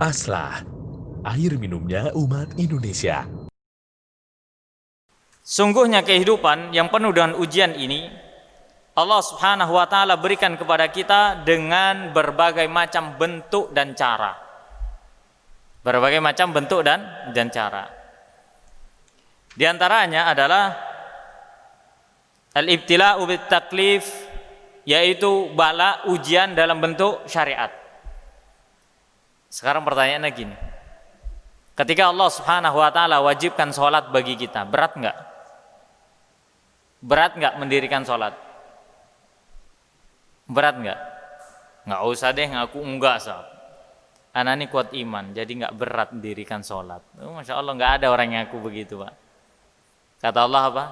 Aslah, air minumnya umat Indonesia. Sungguhnya kehidupan yang penuh dengan ujian ini Allah Subhanahu wa taala berikan kepada kita dengan berbagai macam bentuk dan cara. Berbagai macam bentuk dan cara. Di antaranya adalah al-ibtila'u bit taklif, yaitu bala ujian dalam bentuk syariat. Sekarang pertanyaannya gini. Ketika Allah Subhanahu wa taala wajibkan sholat bagi kita, berat enggak? Berat enggak mendirikan sholat? Berat enggak? Enggak usah deh, ngaku enggak sah. Anak ini kuat iman, jadi enggak berat mendirikan sholat. Masya Allah, enggak ada orang yang ngaku begitu, Pak. Kata Allah apa?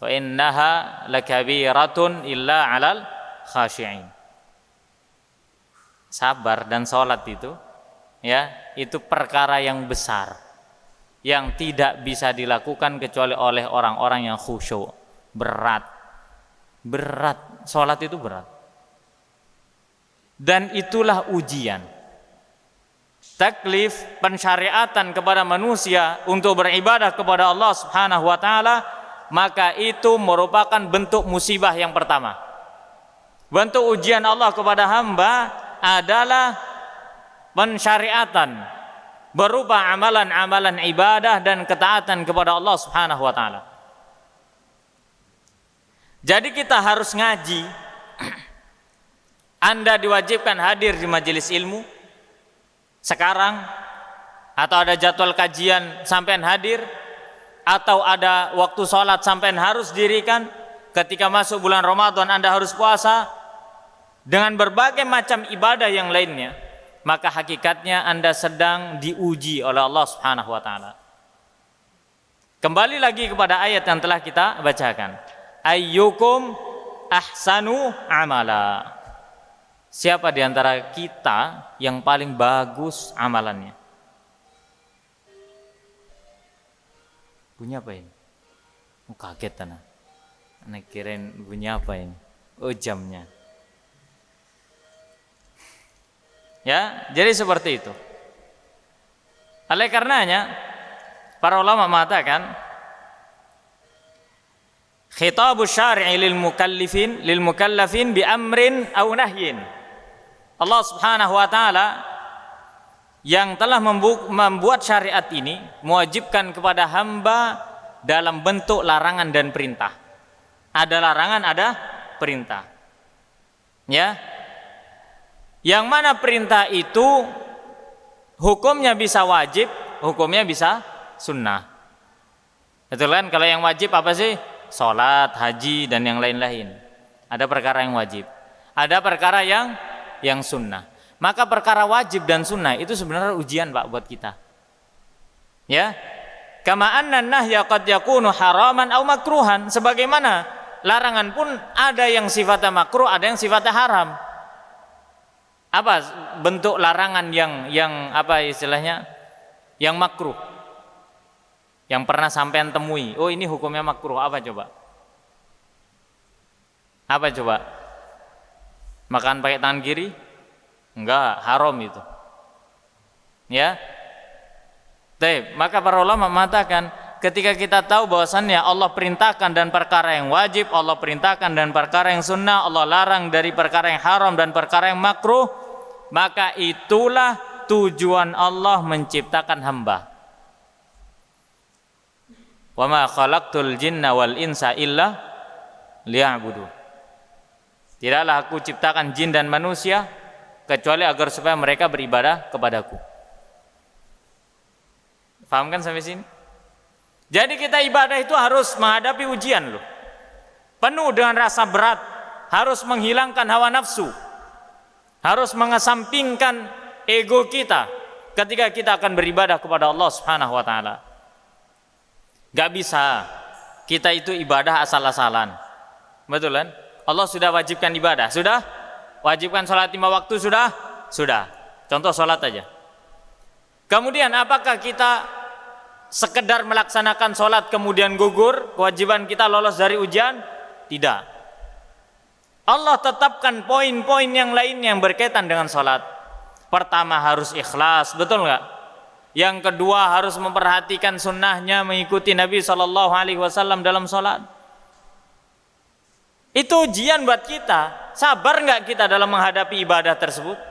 Wa innaha lakabiratun illa 'alal khashi'in. Sabar dan sholat itu, ya, itu perkara yang besar yang tidak bisa dilakukan kecuali oleh orang-orang yang khusyuk. Berat, sholat itu berat, dan itulah ujian. Taklif, pensyariatan kepada manusia untuk beribadah kepada Allah Subhanahu wa taala, maka itu merupakan bentuk musibah yang pertama. Bentuk ujian Allah kepada hamba adalah pensyariatan berupa amalan-amalan ibadah dan ketaatan kepada Allah Subhanahu wa taala. Jadi kita harus ngaji. Anda diwajibkan hadir di majelis ilmu sekarang, atau ada jadwal kajian sampean hadir, atau ada waktu sholat sampean harus dirikan. Ketika masuk bulan Ramadan Anda harus puasa, dengan berbagai macam ibadah yang lainnya, maka hakikatnya Anda sedang diuji oleh Allah Subhanahu wa taala. Kembali lagi kepada ayat yang telah kita bacakan. Ayyukum ahsanu amala. Siapa di antara kita yang paling bagus amalannya? Bunyi apa ini? Kaget tanah. Anak kirain bunyi apa ini? Oh, jamnya. Ya, jadi seperti itu. Oleh karenanya, para ulama mengatakan, khitabu syar'i lil mukallafin bi amrin aw nahyin. Allah Subhanahu wa taala yang telah membuat syariat ini mewajibkan kepada hamba dalam bentuk larangan dan perintah. Ada larangan, ada perintah. Ya. Yang mana perintah itu hukumnya bisa wajib, hukumnya bisa sunnah. Betul kan? Kalau yang wajib apa sih? Salat, haji, dan yang lain-lain. Ada perkara yang wajib, ada perkara yang sunnah. Maka perkara wajib dan sunnah itu sebenarnya ujian, Pak, buat kita. Ya, kama anna nahya qad yakunu haraman aw makruhan. Sebagaimana larangan pun ada yang sifatnya makruh, ada yang sifatnya haram. Apa bentuk larangan yang apa istilahnya? Yang makruh. Yang pernah sampean temui. Oh, ini hukumnya makruh, apa coba? Apa coba? Makan pakai tangan kiri? Enggak, haram itu. Ya. Baik, maka para ulama mengatakan ketika kita tahu bahwasannya Allah perintahkan dan perkara yang wajib, Allah perintahkan dan perkara yang sunnah, Allah larang dari perkara yang haram dan perkara yang makruh, maka itulah tujuan Allah menciptakan hamba. Wa ma khalaqtul jinna wal insa illa liya'budun. Tidaklah aku ciptakan jin dan manusia kecuali agar supaya mereka beribadah kepadaku. Paham kan sampai sini? Jadi kita ibadah itu harus menghadapi ujian loh. Penuh dengan rasa berat, harus menghilangkan hawa nafsu, harus mengesampingkan ego kita ketika kita akan beribadah kepada Allah Subhanahu wa taala. Gak bisa kita itu ibadah asal-asalan. Betul kan? Allah sudah wajibkan ibadah, sudah wajibkan sholat 5 waktu, sudah. Contoh sholat aja. Kemudian apakah kita sekedar melaksanakan sholat kemudian gugur kewajiban kita, lolos dari ujian? Tidak. Allah tetapkan poin-poin yang lain yang berkaitan dengan sholat. Pertama harus ikhlas, betul nggak? Yang kedua harus memperhatikan sunnahnya, mengikuti Nabi SAW dalam sholat. Itu ujian buat kita. Sabar nggak kita dalam menghadapi ibadah tersebut?